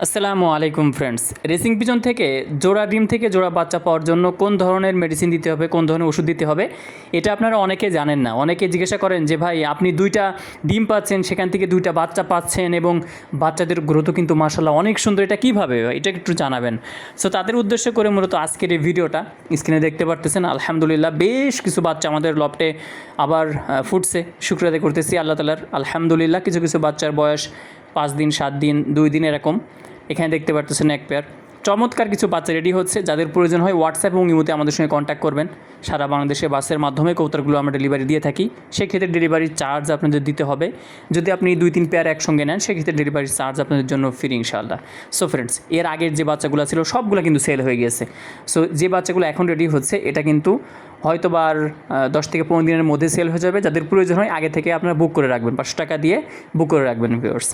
আসসালামু আলাইকুম friends. Racing pigeon থেকে জোড়া ডিম থেকে জোড়া বাচ্চা পাওয়ার জন্য কোন ধরনের মেডিসিন দিতে হবে, কোন ধরনের ওষুধ দিতে হবে, এটা আপনারা অনেকে জানেন না। অনেকে জিজ্ঞাসা করেন যে ভাই আপনি 2টা ডিম পাচ্ছেন, সেখান থেকে 2টা বাচ্চা পাচ্ছেন এবং বাচ্চাদের গ্রোথও কিন্তু মাশাআল্লাহ অনেক সুন্দর, এটা কীভাবে, এটা একটু জানাবেন। সো তাদের উদ্দেশ্য করে মূলত আজকের এই ভিডিওটা। স্ক্রিনে দেখতে পারতেছেন আলহামদুলিল্লাহ বেশ কিছু বাচ্চা আমাদের লফটে আবার ফুটছে। শুকরিয়া আদায় করতেছি আল্লাহ তাআলার। আলহামদুলিল্লাহ কিছু কিছু বাচ্চার বয়স 5 দিন, 7 দিন, 2 দিন এরকম। এখানে দেখতে পারতেছেন এক পেয়ার চমৎকার কিছু বাচ্চা রেডি হচ্ছে। যাদের প্রয়োজন হয় হোয়াটসঅ্যাপ এবং ইমোতে আমাদের সঙ্গে কন্ট্যাক্ট করবেন। সারা বাংলাদেশে বাসের মাধ্যমে কবুতরগুলো আমরা ডেলিভারি দিয়ে থাকি। সেক্ষেত্রে ডেলিভারির চার্জ আপনাদের দিতে হবে। যদি আপনি 2-3 পেয়ার একসঙ্গে নেন সেক্ষেত্রে ডেলিভারির চার্জ আপনাদের জন্য ফ্রি ইনশাআল্লাহ। সো ফ্রেন্ডস, এর আগের যে বাচ্চাগুলো ছিল সবগুলো কিন্তু সেল হয়ে গিয়েছে। সো যে বাচ্চাগুলো এখন রেডি হচ্ছে এটা কিন্তু হয়তো বা আর 10 থেকে 15 দিনের মধ্যে সেল হয়ে যাবে। যাদের প্রয়োজন হয় আগে থেকে আপনারা বুক করে রাখবেন, 500 টাকা দিয়ে বুক করে রাখবেন ভিউয়ার্স।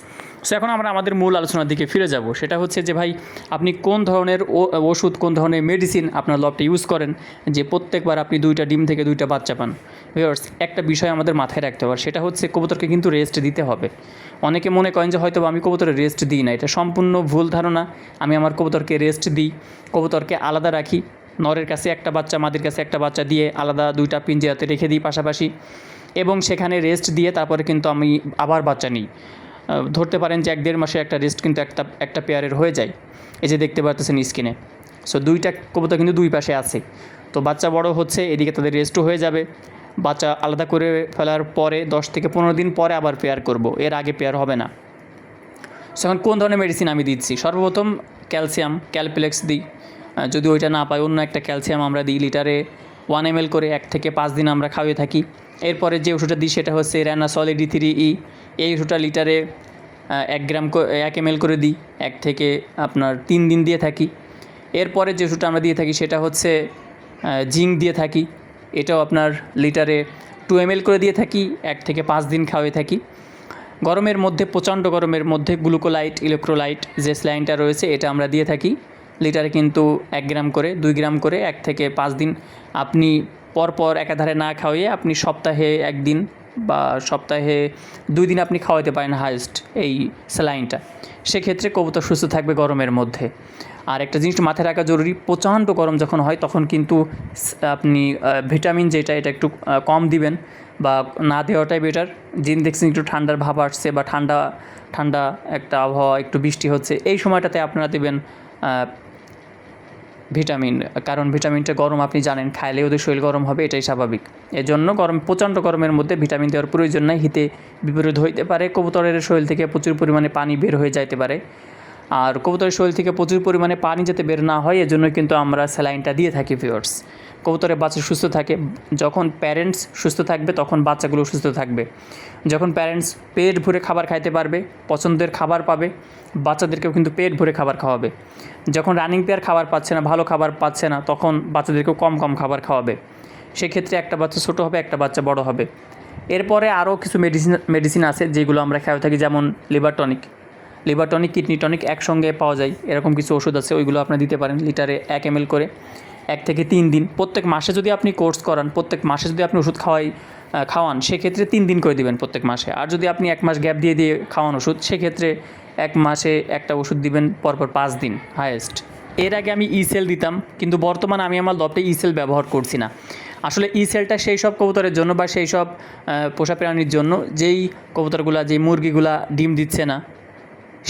সো এখন আমরা আমাদের মূল আলোচনার দিকে ফিরে যাব। সেটা হচ্ছে যে ভাই আপনি কোন ধরনের ওষুধ, কোন ধরনের মেডিসিন আপনার লফটে ইউজ করেন যে প্রত্যেকবার আপনি 2টা ডিম থেকে 2টা বাচ্চা পান। ভিউয়ার্স, একটা বিষয় আমাদের মাথায় রাখতে হবে, সেটা হচ্ছে কবুতরকে কিন্তু রেস্ট দিতে হবে। অনেকে মনে করেন যে হয়তো আমি কবুতরের রেস্ট দিই না, এটা সম্পূর্ণ ভুল ধারণা। আমি আমার কবুতরকে রেস্ট দিই, কবুতরকে আলাদা রাখি। নরের কাছে একটা বাচ্চা, মাদির কাছে একটা বাচ্চা দিয়ে আলাদা 2টা পিঞ্জরাতে রেখে দিই পাশাপাশি, এবং সেখানে রেস্ট দিয়ে তারপরে কিন্তু আমি আবার বাচ্চা নিই। ধরতে পারেন যে 1-1.5 মাসে একটা রেস্ট কিন্তু একটা পেয়ারের হয়ে যায়। এই যে দেখতে পাচ্ছেন স্ক্রিনে। সো 2টা কবুতর কিন্তু 2 পাশে আছে। তো বাচ্চা বড় হচ্ছে, এদিকে তাদের রেস্টও হয়ে যাবে। বাচ্চা আলাদা করে ফেলার পরে 10 থেকে 15 দিন পরে আবার পেয়ার করব, এর আগে পেয়ার হবে না। সো এখন কোন ধরনের মেডিসিন আমি দিচ্ছি? সর্বপ্রথম ক্যালসিয়াম, ক্যালপ্লেক্স দিই। যদি ওইটা না পাই অন্য একটা ক্যালসিয়াম আমরা দিই লিটারে 1 ml করে 1 থেকে 5 দিন আমরা খাওয়িয়ে থাকি। এরপরে যে ওষুধটা দিই সেটা হচ্ছে র্যানাসল ED3E। এই ওষুধটা লিটারে 1 ml করে দিই, 1 থেকে আপনার 3 দিন দিয়ে থাকি। এরপরে যে ওষুধটা আমরা দিয়ে থাকি সেটা হচ্ছে জিঙ্ক দিয়ে থাকি। এটাও আপনার লিটারে 2 ml করে দিয়ে থাকি, 1 থেকে 5 দিন খাওয়িয়ে থাকি। গরমের মধ্যে, প্রচণ্ড গরমের মধ্যে গ্লুকোলাইট, ইলেকট্রোলাইট যে স্যালাইনটা রয়েছে এটা আমরা দিয়ে থাকি লিটারে কিন্তু 1 গ্রাম করে, 2 গ্রাম করে 1 থেকে 5 দিন আপনি পরপর একাধারে না খাওয়িয়ে আপনি সপ্তাহে 1 দিন বা সপ্তাহে 2 দিন আপনি খাওয়াতে পারেন হাইয়েস্ট এই স্যালাইনটা। সেক্ষেত্রে কবুতর সুস্থ থাকবে গরমের মধ্যে। আর একটা জিনিস মাথায় রাখা জরুরি, প্রচণ্ড গরম যখন হয় তখন কিন্তু আপনি ভিটামিন যেটা এটা একটু কম দিবেন বা না দেওয়াটাই বেটার। দিন দেখছেন একটু ঠান্ডার ভাব আসছে বা ঠান্ডা ঠান্ডা একটা আবহাওয়া, একটু বৃষ্টি হচ্ছে, এই সময়টাতে আপনারা দেবেন ভিটামিন। কারণ ভিটামিনটা গরম আপনি জানেন, খাইলে ওদের শরীর গরম হবে, এটাই স্বাভাবিক। এজন্য প্রচণ্ড গরমের মধ্যে ভিটামিন দেওয়ার প্রয়োজন নাই। হিতে বিপরীত হইতে পারে, কবুতরের শরীর থেকে প্রচুর পরিমাণে পানি বের হয়ে যাইতে পারে। আর কবুতরের শরীর থেকে প্রচুর পরিমাণে পানি যাতে বের না হয় এজন্য কিন্তু আমরা স্যালাইনটা দিয়ে থাকি ভিউয়ার্স। কবুতরের বাচ্চা সুস্থ থাকে, যখন প্যারেন্টস সুস্থ থাকবে তখন বাচ্চাগুলো সুস্থ থাকবে। যখন প্যারেন্টস পেট ভরে খাবার খাইতে পারবে, পছন্দের খাবার পাবে, বাচ্চাদেরকেও কিন্তু পেট ভরে খাবার খাওয়াবে। যখন রানিং পেয়ার খাবার পাচ্ছে না, ভালো খাবার পাচ্ছে না, তখন বাচ্চাদেরকেও কম কম খাবার খাওয়াবে। সেক্ষেত্রে একটা বাচ্চা ছোটো হবে, একটা বাচ্চা বড় হবে। এরপরে আরও কিছু মেডিসিন আছে যেগুলো আমরা খাওয়া থাকি, যেমন লিভার টনিক, কিডনি টনিক একসঙ্গে পাওয়া যায়, এরকম কিছু ওষুধ আছে, ওইগুলো আপনি দিতে পারেন লিটারে 1 ml করে 1 থেকে 3 দিন। প্রত্যেক মাসে যদি আপনি কোর্স করান, প্রত্যেক মাসে যদি আপনি ওষুধ খাওয়ান সেক্ষেত্রে 3 দিন করে দিবেন প্রত্যেক মাসে। আর যদি আপনি 1 মাস গ্যাপ দিয়ে খাওয়ান ওষুধ, সেক্ষেত্রে 1 মাসে একটা ওষুধ দিবেন পরপর 5 দিন হায়েস্ট। এর আগে আমি সেল দিতাম, কিন্তু বর্তমানে আমি আমার লফটে সেল ব্যবহার করছি না। আসলে সেলটা সেই সব কবুতরের জন্য বা সেই সব পোষা প্রাণীর জন্য যেই কবুতরগুলা, যে মুরগিগুলা ডিম দিচ্ছে না,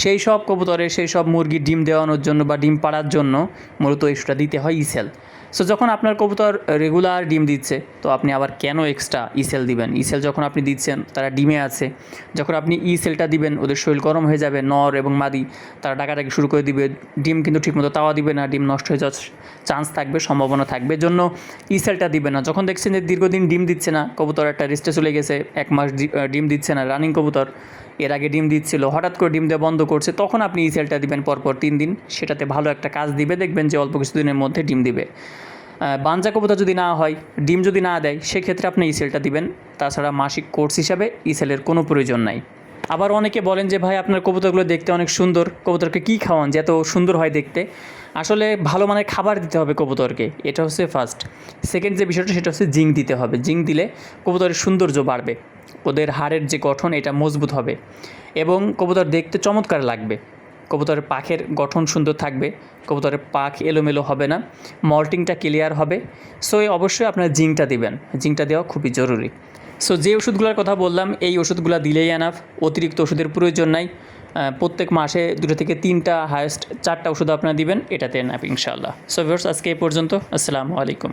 সেই সব কবুতরের, সেই সব মুরগির ডিম দেওয়ানোর জন্য বা ডিম পাড়ার জন্য মূলত ইস্যুটা দিতে হয় সেল। সো যখন আপনার কবুতর রেগুলার ডিম দিচ্ছে তো আপনি আবার কেন এক্সট্রা সেল দিবেন? সেল যখন আপনি দিচ্ছেন তারা ডিমে আছে, যখন আপনি সেলটা দিবেন ওদের শরীর গরম হয়ে যাবে, নর এবং মাদি তারা ডাকাডাকি শুরু করে দিবে, ডিম কিন্তু ঠিকমতো তাওয়া দিবে না, ডিম নষ্ট হয়ে যাওয়ার চান্স থাকবে, সম্ভাবনা থাকবে, জন্য সেলটা দিবে না। যখন দেখছেন যে দীর্ঘদিন ডিম দিচ্ছে না, কবুতর একটা রেস্টে চলে গেছে, 1 মাস ডিম দিচ্ছে না, রানিং কবুতর এর আগে ডিম দিচ্ছিল, হঠাৎ করে ডিম দেওয়া বন্ধ করছে, তখন আপনি সেলটা দিবেন পরপর 3 দিন। সেটাতে ভালো একটা কাজ দিবে, দেখবেন যে অল্প কিছুদিনের মধ্যে ডিম দিবে। বাঞ্জা কবুতর যদি না হয়, ডিম যদি না দেয়, সেক্ষেত্রে আপনি সেলটা দিবেন। তাছাড়া মাসিক কোর্স হিসাবে সেলের কোনো প্রয়োজন নাই। আবার অনেকে বলেন যে ভাই আপনার কবুতরগুলো দেখতে অনেক সুন্দর, কবুতরকে কী খাওয়ান যে এত সুন্দর হয় দেখতে? আসলে ভালো মানের খাবার দিতে হবে কবুতরকে, এটা হচ্ছে ফার্স্ট। সেকেন্ড যে বিষয়টা সেটা হচ্ছে জিঙ্ক দিতে হবে। জিঙ্ক দিলে কবুতরের সৌন্দর্য বাড়বে, ওদের হাড়ের যে গঠন এটা মজবুত হবে এবং কবুতর দেখতে চমৎকার লাগবে। কবুতরের পাখের গঠন সুন্দর থাকবে, কবুতরের পাখ এলোমেলো হবে না, মল্টিংটা ক্লিয়ার হবে। সো অবশ্যই আপনার জিঙ্কটা দিবেন, জিঙ্কটা দেওয়া খুবই জরুরি। সো যে ওষুধগুলোর কথা বললাম এই ওষুধগুলো দিলেই এনাফ, অতিরিক্ত ওষুধের প্রয়োজন নাই। প্রত্যেক মাসে 2 থেকে 3টা হায়েস্ট 4টা ওষুধ আপনারা দিবেন, এটাতে এনাফ ইনশাআল্লাহ। সো ভিউয়ার্স আজকে এই পর্যন্ত, আসসালামু আলাইকুম।